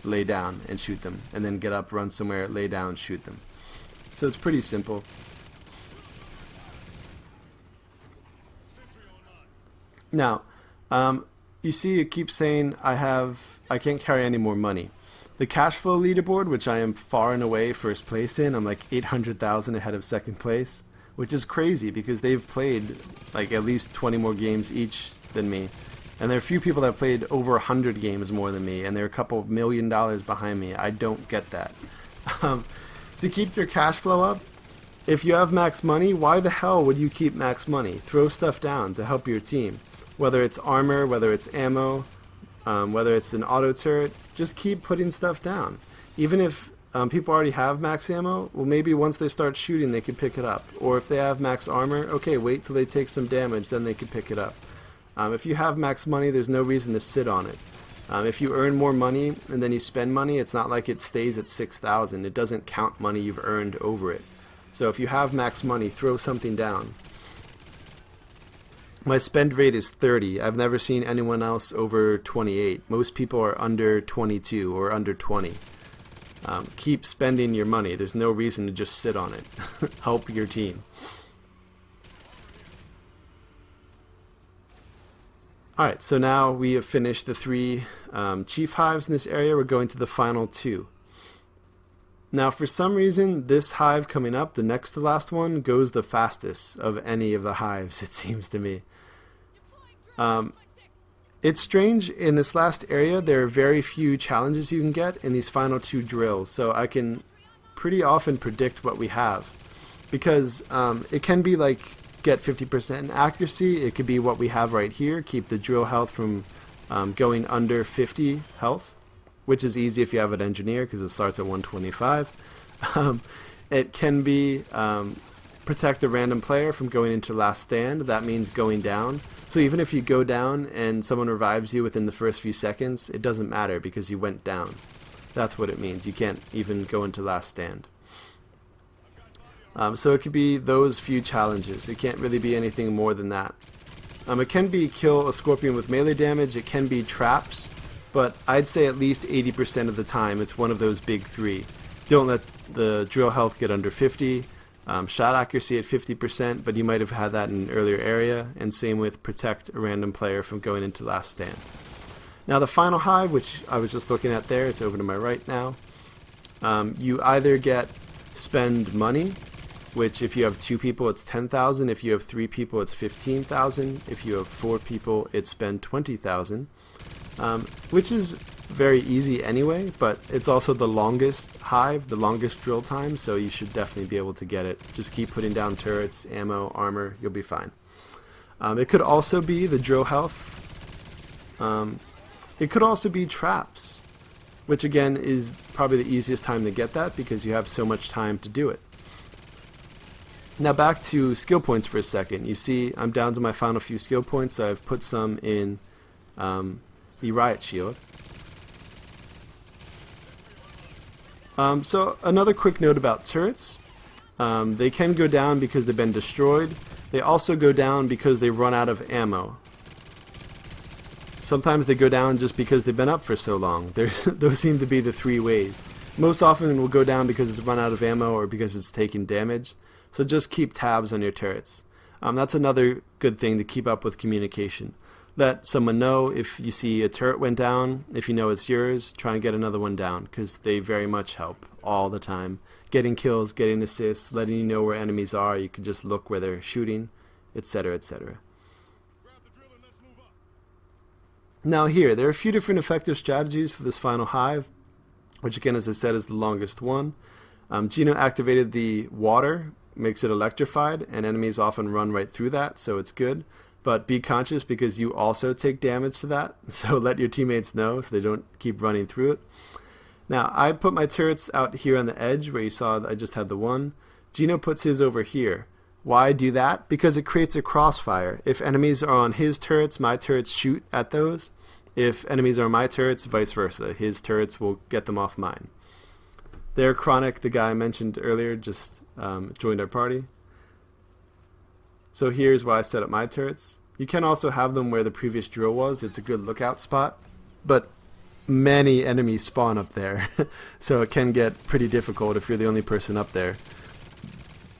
lay down and shoot them, and then get up, run somewhere, lay down, shoot them. So it's pretty simple. Now, you see it keeps saying I can't carry any more money. The cash flow leaderboard, which I am far and away first place in, I'm like 800,000 ahead of second place, which is crazy because they've played like at least 20 more games each than me. And there are a few people that have played over 100 games more than me, and they're a couple of $1 million behind me. I don't get that. To keep your cash flow up, if you have max money, why the hell would you keep max money? Throw stuff down to help your team. Whether it's armor, whether it's ammo, whether it's an auto turret, just keep putting stuff down. Even if people already have max ammo, well, maybe once they start shooting they can pick it up. Or if they have max armor, okay, wait till they take some damage, then they can pick it up. If you have max money, there's no reason to sit on it. If you earn more money and then you spend money, it's not like it stays at 6,000. It doesn't count money you've earned over it. So if you have max money, throw something down. My spend rate is 30. I've never seen anyone else over 28. Most people are under 22 or under 20. Keep spending your money. There's no reason to just sit on it. Help your team. Alright, so now we have finished the 3 chief hives in this area. We're going to the final 2. Now for some reason this hive coming up, the next to last one, goes the fastest of any of the hives, it seems to me. It's strange, in this last area there are very few challenges you can get in these final 2 drills, so I can pretty often predict what we have. Because it can be like get 50% in accuracy, it could be what we have right here, keep the drill health from going under 50 health, which is easy if you have an engineer because it starts at 125. It can be protect a random player from going into last stand. That means going down. So even if you go down and someone revives you within the first few seconds, it doesn't matter because you went down. That's what it means. You can't even go into last stand. So it could be those few challenges. It can't really be anything more than that. It can be kill a scorpion with melee damage. It can be traps. But I'd say at least 80% of the time it's one of those big 3. Don't let the drill health get under 50. Shot accuracy at 50%, but you might have had that in an earlier area. And same with protect a random player from going into last stand. Now the final hive, which I was just looking at there, it's over to my right now. You either get spend money, which if you have 2 people it's 10,000. If you have 3 people it's 15,000. If you have 4 people it's spend 20,000. Which is very easy anyway, but it's also the longest hive, the longest drill time, so you should definitely be able to get it. Just keep putting down turrets, ammo, armor, you'll be fine. It could also be the drill health. It could also be traps, which again is probably the easiest time to get that because you have so much time to do it. Now back to skill points for a second. You see I'm down to my final few skill points, so I've put some in the riot shield. So another quick note about turrets. They can go down because they've been destroyed. They also go down because they run out of ammo. Sometimes they go down just because they've been up for so long. Those seem to be the 3 ways. Most often it will go down because it's run out of ammo or because it's taking damage. So just keep tabs on your turrets. That's another good thing to keep up with communication. Let someone know if you see a turret went down. If you know it's yours, try and get another one down because they very much help all the time. Getting kills, getting assists, letting you know where enemies are. You can just look where they're shooting, etc., etc. Now here, there are a few different effective strategies for this final hive, which again, as I said, is the longest one. Gino activated the water, makes it electrified, and enemies often run right through that, so it's good. But be conscious because you also take damage to that, so let your teammates know so they don't keep running through it. Now, I put my turrets out here on the edge where you saw that I just had the one. Gino puts his over here. Why do that? Because it creates a crossfire. If enemies are on his turrets, my turrets shoot at those. If enemies are on my turrets, vice versa. His turrets will get them off mine. There, Chronic, the guy I mentioned earlier, just joined our party. So here's why I set up my turrets. You can also have them where the previous drill was. It's a good lookout spot. But many enemies spawn up there. So it can get pretty difficult if you're the only person up there.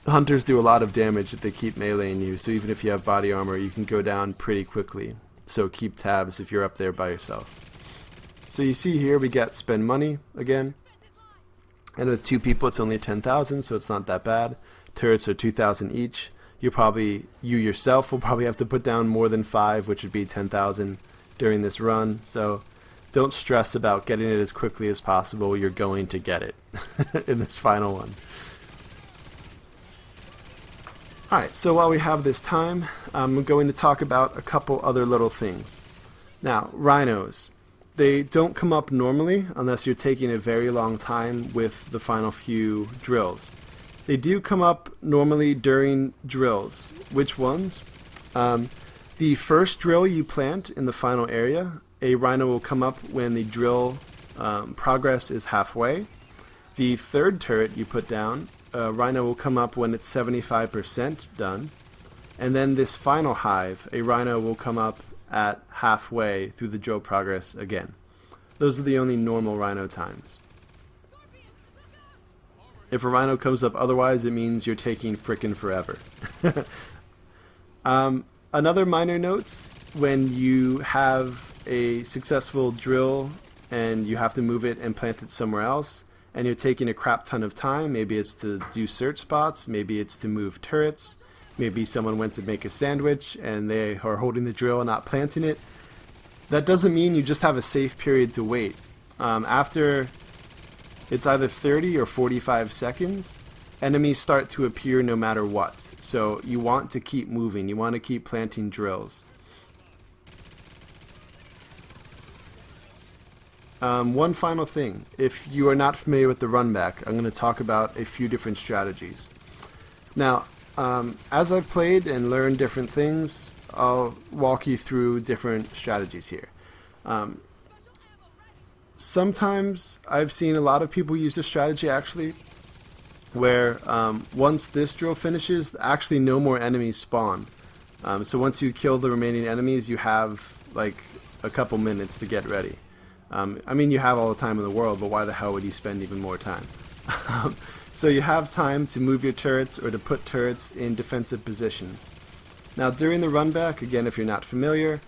The hunters do a lot of damage if they keep meleeing you. So even if you have body armor, you can go down pretty quickly. So keep tabs if you're up there by yourself. So you see here we get spend money again. And with 2 people it's only 10,000, so it's not that bad. Turrets are 2,000 each. You yourself will probably have to put down more than 5, which would be 10,000. during this run, so don't stress about getting it as quickly as possible. You're going to get it in this final one. Alright, so while we have this time, I'm going to talk about a couple other little things. Now, rhinos. They don't come up normally unless you're taking a very long time with the final few drills. They do come up normally during drills. Which ones? The first drill you plant in the final area, a rhino will come up when the drill progress is halfway. The third turret you put down, a rhino will come up when it's 75% done. And then this final hive, a rhino will come up at halfway through the drill progress again. Those are the only normal rhino times. If a rhino comes up otherwise, it means you're taking frickin' forever. Another minor note, when you have a successful drill and you have to move it and plant it somewhere else, and you're taking a crap ton of time, maybe it's to do search spots, maybe it's to move turrets, maybe someone went to make a sandwich and they are holding the drill and not planting it. That doesn't mean you just have a safe period to wait. After it's either 30 or 45 seconds, enemies start to appear no matter what. So you want to keep moving, you want to keep planting drills. One final thing, if you are not familiar with the run back, I'm going to talk about a few different strategies. Now, as I've played and learned different things, I'll walk you through different strategies here. Sometimes I've seen a lot of people use this strategy actually, where once this drill finishes, actually no more enemies spawn. So once you kill the remaining enemies, you have like a couple minutes to get ready. I mean, you have all the time in the world, but why the hell would you spend even more time? So you have time to move your turrets or to put turrets in defensive positions. Now during the run back, again if you're not familiar,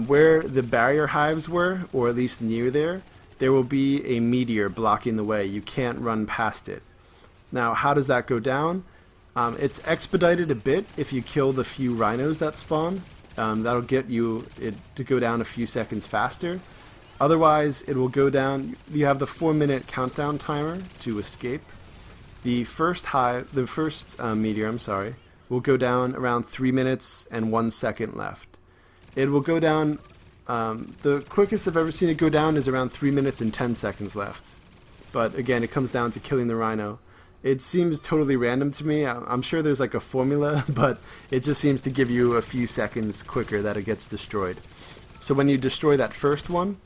where the barrier hives were, or at least near there will be a meteor blocking the way. You can't run past it. Now how does that go down? It's expedited a bit if you kill the few rhinos that spawn. That'll get you it to go down a few seconds faster. Otherwise it will go down, you have the 4-minute countdown timer to escape. The first meteor, will go down around 3 minutes and 1 second left. It will go down, the quickest I've ever seen it go down is around 3 minutes and 10 seconds left. But again, it comes down to killing the rhino. It seems totally random to me. I'm sure there's like a formula, but it just seems to give you a few seconds quicker that it gets destroyed. So when you destroy that first one,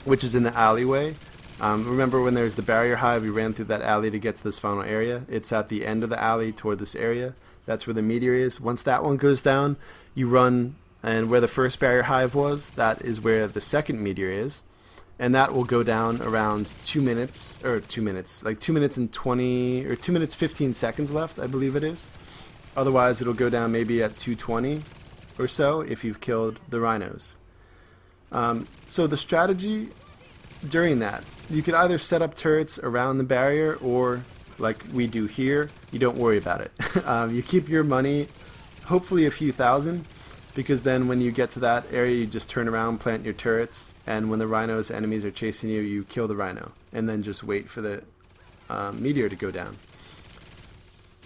which is in the alleyway, remember when there's the barrier hive, we ran through that alley to get to this final area. It's at the end of the alley toward this area. That's where the meteor is. Once that one goes down, you run, and where the first barrier hive was, that is where the second meteor is. And that will go down around 2 minutes, like 2 minutes and 20, or 2 minutes 15 seconds left, I believe it is. Otherwise, it'll go down maybe at 2:20 or so if you've killed the rhinos. So the strategy during that, you could either set up turrets around the barrier, or like we do here, you don't worry about it. You keep your money, hopefully a few thousand, because then when you get to that area, you just turn around, plant your turrets, and when the rhinos enemies are chasing you, you kill the rhino, and then just wait for the meteor to go down.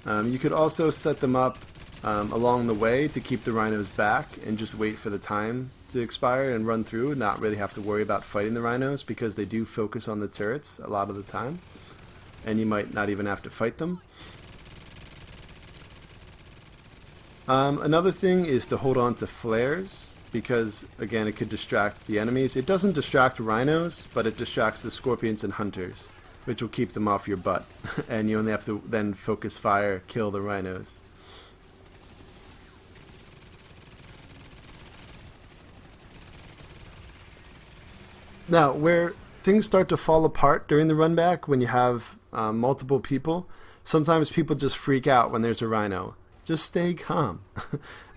You could also set them up along the way to keep the rhinos back and just wait for the time to expire and run through, not really have to worry about fighting the rhinos, because they do focus on the turrets a lot of the time, and you might not even have to fight them. Another thing is to hold on to flares, because again it could distract the enemies. It doesn't distract rhinos, but it distracts the scorpions and hunters, which will keep them off your butt, and you only have to then focus fire, kill the rhinos. Now, where things start to fall apart during the run back, when you have multiple people, sometimes people just freak out when there's a rhino. Just stay calm.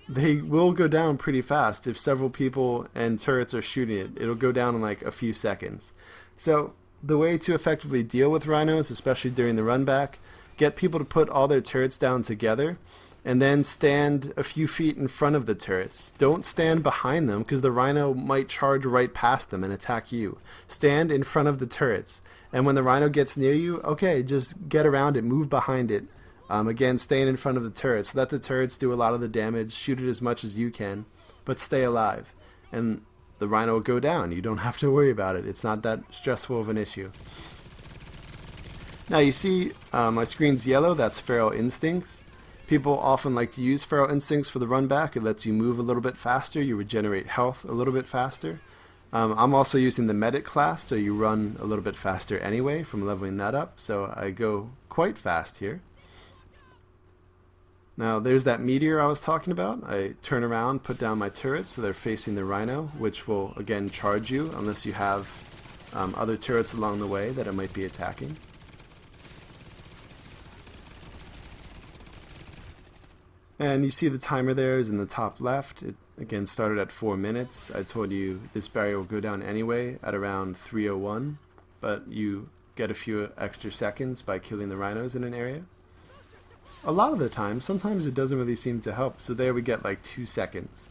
They will go down pretty fast. If several people and turrets are shooting it, it'll go down in like a few seconds. So the way to effectively deal with rhinos, especially during the run back, get people to put all their turrets down together, and then stand a few feet in front of the turrets. Don't stand behind them because the rhino might charge right past them and attack you. Stand in front of the turrets, and when the rhino gets near you, okay, just get around it, move behind it. Again, staying in front of the turrets. Let the turrets do a lot of the damage, shoot it as much as you can, but stay alive. And the rhino will go down. You don't have to worry about it. It's not that stressful of an issue. Now you see my screen's yellow, that's Feral Instincts. People often like to use Feral Instincts for the run back. It lets you move a little bit faster, you regenerate health a little bit faster. I'm also using the Medic class, so you run a little bit faster anyway from leveling that up, so I go quite fast here. Now there's that meteor I was talking about. I turn around, put down my turrets so they're facing the rhino, which will again charge you unless you have other turrets along the way that it might be attacking. And you see the timer there is in the top left. It again started at 4 minutes. I told you this barrier will go down anyway at around 3:01, but you get a few extra seconds by killing the rhinos in an area. A lot of the time, sometimes it doesn't really seem to help, so there we get like 2 seconds.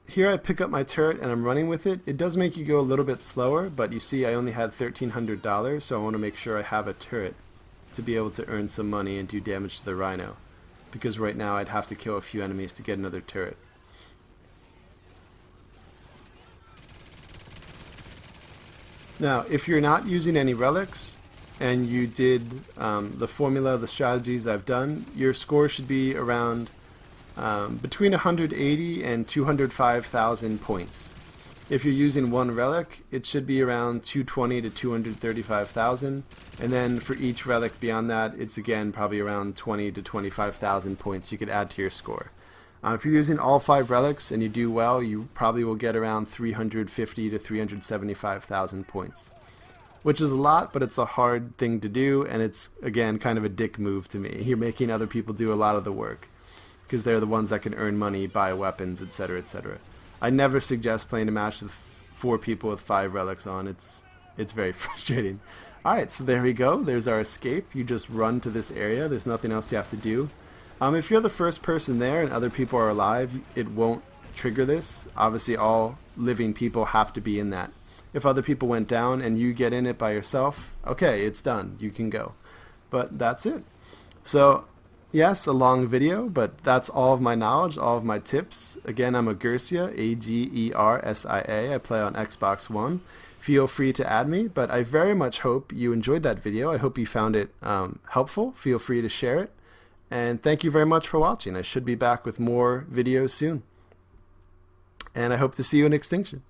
Here I pick up my turret and I'm running with it. It does make you go a little bit slower, but you see I only had $1,300, so I want to make sure I have a turret to be able to earn some money and do damage to the rhino, because right now I'd have to kill a few enemies to get another turret. Now, if you're not using any relics, and you did the formula, the strategies I've done, your score should be around between 180 and 205,000 points. If you're using one relic, it should be around 220 to 235,000, and then for each relic beyond that, it's again probably around 20 to 25,000 points you could add to your score. If you're using all 5 relics and you do well, you probably will get around 350 to 375,000 points. Which is a lot, but it's a hard thing to do, and it's, again, kind of a dick move to me. You're making other people do a lot of the work, because they're the ones that can earn money, buy weapons, etc., etc. I never suggest playing a match with 4 people with 5 relics on. It's very frustrating. Alright, so there we go. There's our escape. You just run to this area. There's nothing else you have to do. If you're the first person there and other people are alive, it won't trigger this. Obviously, all living people have to be in that. If other people went down and you get in it by yourself, okay, it's done. You can go. But that's it. So, yes, a long video, but that's all of my knowledge, all of my tips. Again, I'm Agersia, A-G-E-R-S-I-A. I play on Xbox One. Feel free to add me, but I very much hope you enjoyed that video. I hope you found it helpful. Feel free to share it. And thank you very much for watching. I should be back with more videos soon. And I hope to see you in Extinction.